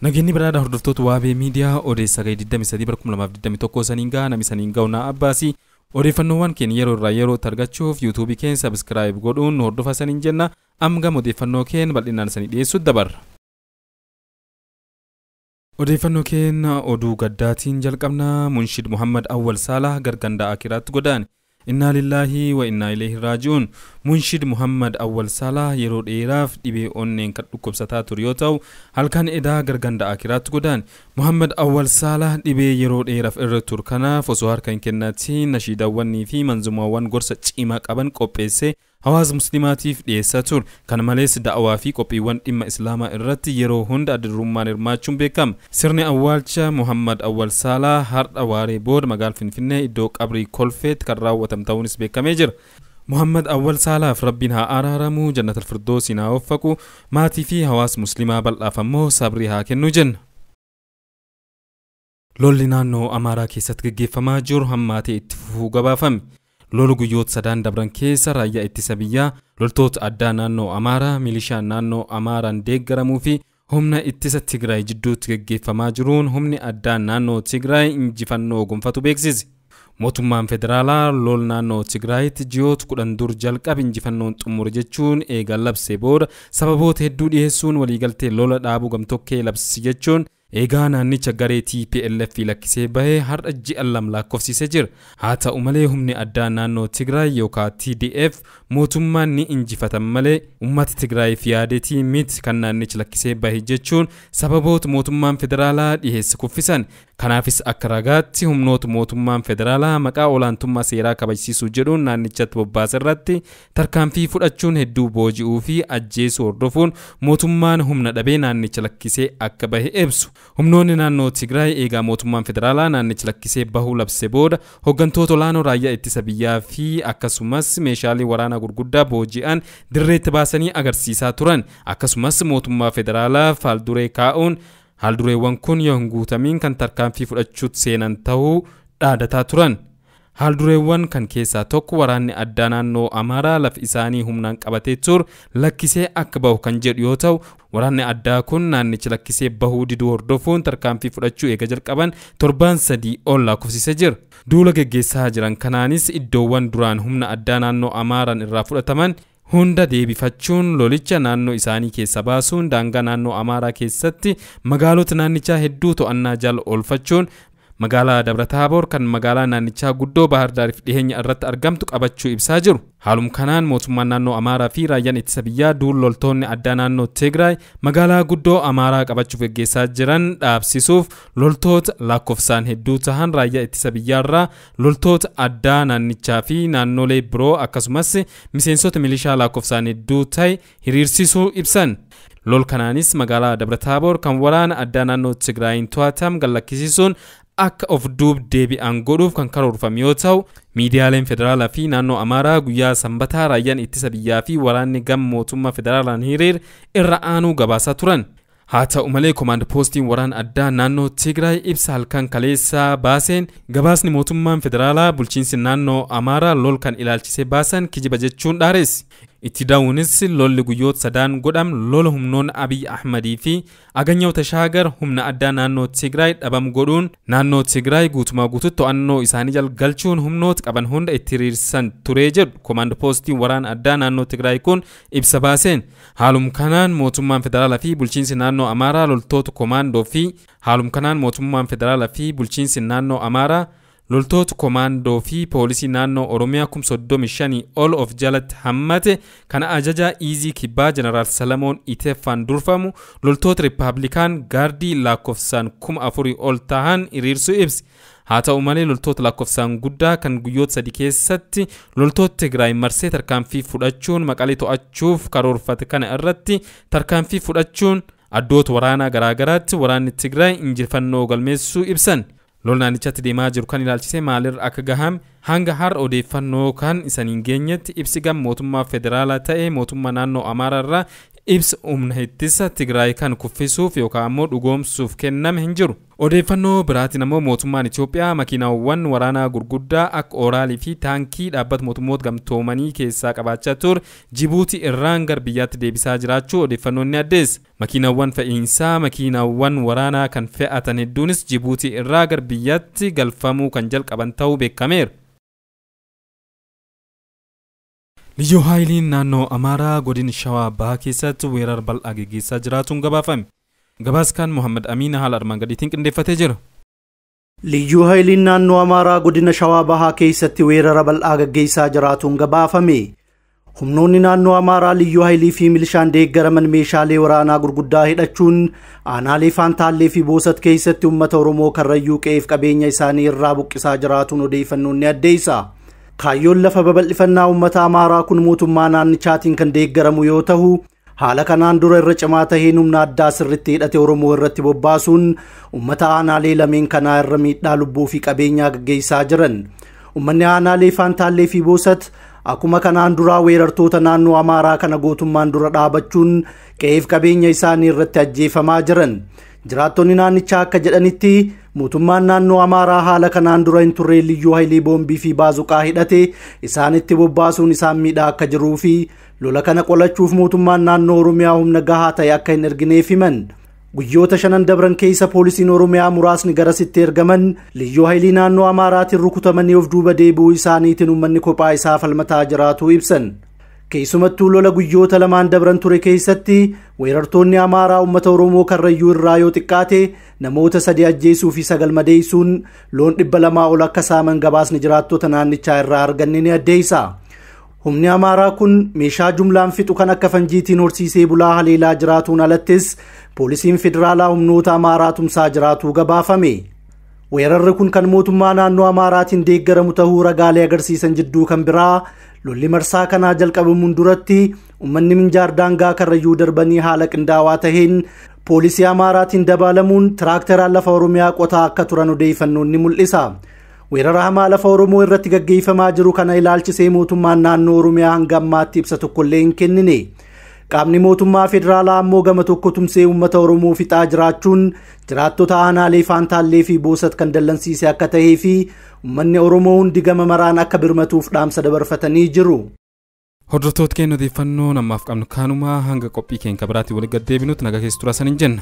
Nageenyi biraadha hordoftoota waabee miidiyaa odeessaa gahee 23 bara 2021 saniingaa namni saniingaa Unaa Abbaasii odeeffannoowwan keenya yeroo irraa yerootti argachuuf yuutuubii keenya sabskiraayib godhuun nu hordofaa saniin jenna. Amma odeeffannoo keenya bal'inaan sanii dhiyeessuutti dabarra. Odeeffannoo keenya oduu gaddaatiin jalqabna. Munshid Muhammad Awwal Salah garganda akiraatti godaane. Inna lillahi wa inna ilayhi raji'un. Munshid Muhammad Awwal Salah yeroo dheeraaf dhibee onneen kan dhukkubsataa ture yoo ta'u halkan edaa garganda akiraatti godaane. Muhammad Awwal Salah dhibee yeroo dheeraaf irra ture kanaaf osoo harka hin kennatiin nashiidawwanii fi manzumaawwan gorsa cimaa qaban qopheessee hawaasa muslimaatiif dhiyeessaa ture. Kana malees da'awaa fi qophiiwwan dhimma islaamaa irratti yeroo hunda addarrummaan hirmaachuun beekama. Sirni awwaalcha Muhammad Awwal Salah har'a waaree booda magaalaa Finfinnee iddoo qabrii kolfeetti kan raawwatame ta'uunis beekamee jira. Muhammad Awwal Salaaf rabbiin haa araaramu, jannatul firdoosiin haa waffaqu, maatii fi hawaasa muslimaa bal'aaf ammoo sabrii haa kennu jenna. Lolli naannoo Amaaraa keessatti gaggeeffamaa jiru hammaatee itti fufuu gabaafame. Lolu guyyoota sadaan dabran keessa raayyaa ittisa biyyaa, loltoota addaa naannoo Amaaraa, milishaan naannoo Amaaraan deeggaramuu fi humna ittisa Tigraay jidduutti gaggeeffamaa jiruun humni addaa naannoo Tigraay injifannoo gonfatu beeksise. Mootummaan federaalaa lol naannoo Tigraayitti ji'oota 10 dur jalqabe injifannoon xumure jechuun eega labsee booda sababoota hedduu dhiyeessuun waliigaltee lola dhaabuu gamtokkee labsi jechuun eegaa naannicha garee TPLF lakkisee bahee har'a ji'a lama lakkoofsisee jira. Haa ta'u malee humni addaa naannoo Tigraay yookaan TDF mootummaan ni injifatan malee uummata Tigraayiif yaadetii miti kan naannicha lakkisee bahee jechuun sababoota mootummaan federaalaa dhiyeesse kuffisan. Kanaafis akka ragaatti humnoota mootummaan federaalaa maqaa olaantummaa seeraa kabajsiisuu jedhuun naannichatti bobbaasa irratti tarkaanfii fudhachuun hedduu booji'uu fi ajjeesuu hordofuun mootummaan humna dhabee naannicha lakkisee akka bahe ibsu. Humnoonni naannoo Tigraay eegaa mootummaan federaalaa naannicha lakkisee bahuu labse booda hooggantoota olaanoo raayyaa ittisa biyyaa fi akkasumas meeshaalee waraanaa gurguddaa booji'an dirreetti baasanii agarsiisaa turan. Akkasumas mootummaa federaalaa faalduree kaa'uun haaldureewwan kun yoo hin guutamiin kan tarkaanfii fudhachuutti seenan ta'uu dhaadataa turan. Haaldureewwan kan keessaa tokko waraanni addaa naannoo Amaaraa laf isaanii humnaan qabatee ture lakkisee akka bahu kan jedhu yoo ta'u waraanni addaa kun naannicha lakkisee bahuu diduu hordofuun tarkaanfii fudhachuu eega jalqaban torbaan 3 ol lakkoofsisee jira. Duula geggeessaa jiran kanaanis iddoowwan duraan humna addaa naannoo Amaaraan irraa fudhataman hunda deebifachuun lolicha naannoo isaanii keessa baasuun daangaa naannoo Amaaraa keessatti magaalota naannichaa hedduu to'annaa jala oolfachuun magaalaa Dabra-Taaboor kan magaalaa naannichaa guddoo Bahar Daariif dhiheenya irratti argamtu qabachuu ibsaa jiru. Haalum kanaan mootummaan naannoo Amaaraa fi raayyaan ittisa biyyaa duula loltoonni addaa naannoo Tigraay magaalaa guddoo Amaaraa qabachuuf gaggeessaa jiran dhaabsisuuf loltoota lakkoofsaan hedduu tahan raayyaa ittisa biyyaarraa loltoota addaa naannichaa fi naannolee biroo akkasumas miseensota milishaa lakkoofsaan hedduu ta'e hiriirsisuu ibsan. Lol kanaanis magaalaa Dabra-Taaboor kan waraana addaa naannoo Tigraayin to'atam gallakkisiisuun akka of duub deebi'an godhuuf kan karoorfame yoo ta'u miidiyaaleen federaalaa fi naannoo Amaaraa guyyaa sanbataa raayyaan ittisa biyyaa fi waraanni gam mootummaa federaalaan hiriir irra aanuu gabaasaa turan. Haa ta'u malee komaand poostiin waraana addaa naannoo Tigraay ibsa halkan kaleessaa baaseen gabaasni mootummaan federaalaa bulchiinsi naannoo Amaaraa lol kan ilaalchisee baasan kijiba jechuun dhaareessi. Itti daawunis lolli guyyoota sadaan godham lola humnoonni Abiy Ahmadii fi Aganyaw Shaagar humna addaa naannoo Tigraay dhabam godhuun naannoo Tigraay guutumaa guututti to'annoo isaanii jala galchuun humnoota qaban hunda itti hiriirsan turee jedhu komaand poostiin waraana addaa naannoo Tigraay kun ibsa baaseen. Haalum kanaan mootummaan federaalaa fi bulchiinsi naannoo Amaaraa loltoota komaandoo fi loltoota komaandoo fi poolisii naannoo Oromiyaa 35 ol of jalatti hammate kana ajajaa Iizii Kibbaa Jeneraal Salamoon Iteeffaan durfamu loltoota Rippaabilikaan gaardii lakkoofsaan 4,000 ol tahan hiriirsuu ibsi. Haa ta'u malee loltoota lakkoofsaan guddaa kan guyyoota 3 keessatti loltoota Tigraay marsee tarkaanfii fudhachuun Maqalee to'achuuf karoorfate kana irratti tarkaanfii fudhachuun addoota waraanaa garaagaraatti waraanni Tigraay injifannoo galmeessuu ibsan. Lol naannichatti deemaa jiru kan ilaalchisee maalirra akka gahame hanga har odeeffannoo kan isaniin geenyetti ibsi gam mootummaa federaalaa ta'e mootummaa naannoo Amaaraarraa ibsa humna ittisa Tigraay kan kuffisuuf yookaan ammoo dhugoomsuuf kenname hin jiru. Odeeffannoo biraatiin ammoo mootummaan Itoophiyaa makiinaawwan waraanaa gurguddaa akka Oraalii fi taankii dhaabbata mootummoota gamtoomanii keessaa qabaachaa ture Jibuutii irraan gara biyyaatti deebisaa jiraachuu odeeffannoon ni addeessa. Makiinaawwan fe'iinsaa makiinaawwan waraanaa kan fe'atan hedduunis Jibuutii irraa gara biyyaatti galfamuu kan jalqaban ta'uu beekameera. Liyyuu Haayiliin naannoo Amaaraa godina Shawaa Bahaa keessatti weerara bal'aa gaggeessaa jiraatuun gabaafame. Gabaasaan Muhammad Amiin haala armaan gadiitiin qindeeffatee jira. Liyyuu Haayiliin naannoo Amaaraa godina Shawaa Bahaa keessatti weerara bal'aa gaggeessaa jiraatuun gabaafame. Humnoonni naannoo Amaaraa Liyyuu Haayilii fi milishaan deeggaraman meeshaalee waraanaa gurguddaa hidhachuun aanaalee Faantaallee fi Boosat keessatti uummata Oromoo Karrayyuu qe'eef qabeenya isaanii irraa buqqisaa jiraatuun odeeffannoon ni addeessa. Kaayyoon lafa babal'ifannaa uummata Amaaraa kun mootummaa naannichaatiin kan deeggaramu yoo ta'u, haala kanaan dura irra cimaa taheen humna addaa sirriitti hidhate Oromoo irratti bobbaasuun uummata aanaalee lameen kanaa irra miidhaa lubbuu fi qabeenyaa gaggeessaa jiran. Uummanni aanaalee Faantaallee fi Boosat akkuma kanaan duraa weerartoota naannoo Amaaraa kana gootummaan dura dhaabachuun qe'eef qabeenya isaanii irratti ajjeefamaa jiran. Jiraattonni naannichaa akka jedhanitti mootummaan naannoo Amaaraa haala kanaan dura hin turre Liyyuu Haayilii boombii fi baazuqaa hidhate isaanitti bobbaasuun isaan miidhaa akka jiruu fi lola kana qolachuuf mootummaan naannoo Oromiyaa humna gahaa ta'e akka hin ergineef himan. Guyyoota 5 dabran keessa poolisiin Oromiyaa muraasni garasitti ergaman Liyyuu Haayilii naannoo Amaaraatiin rukutamanii of duuba deebi'uu isaaniitiin uummanni kophaa isaa falmataa jiraatu ibsan. Keessumattuu lola guyyoota lamaan dabran ture keessatti weerartoonni Amaaraa uummata Oromoo Karrayyuu irraa yoo xiqqaate namoota 3 ajjeesuu fi 9 madeessuun loon 200 ol akka saaman gabaasni jiraattota naannichaa irraa arganne ni addeessa. Humni Amaaraa kun meeshaa jumlaan fixu kan akka fanjiitiin horsiisee bulaa haleelaa jiraatuun alattis poolisiin federaalaa humnoota Amaaraa tumsaa jiraatuu gabaafame. Weerarri kun kan mootummaa naannoo Amaaraatiin deeggaramu ta'uu ragaalee agarsiisan jidduu kan biraa lolli marsaa kanaa jalqabamuun duratti uummanni Minjaar daangaa Karrayyuu darbanii haala qindaawaa taheen poolisii Amaaraatiin dabaalamuun tiraakteraan lafa Oromiyaa qotaa akka turan odeeffannoon ni mul'isa. Weerara hamaa lafa Oromoo irratti gaggeeffamaa jiru kana ilaalchisee mootummaan naannoo Oromiyaa hanga ammaatti ibsa tokkollee hin kennine. Qaamni mootummaa federaalaa ammoo gama tokko tumsee uummata Oromoo fixaa jiraachuun jiraattota aanaalee Faantaallee fi Boosat kan dallansiise akka tahee fi uummanni Oromoo hundi gama maraan akka birmatuuf dhaamsa dabarfatanii jiru. Hordoftoota keenya odeeffannoo namaaf qabnu kanumaa hanga qophii keenya biraatti walitti deebinutti nagaa keessa turaasan hin jenna.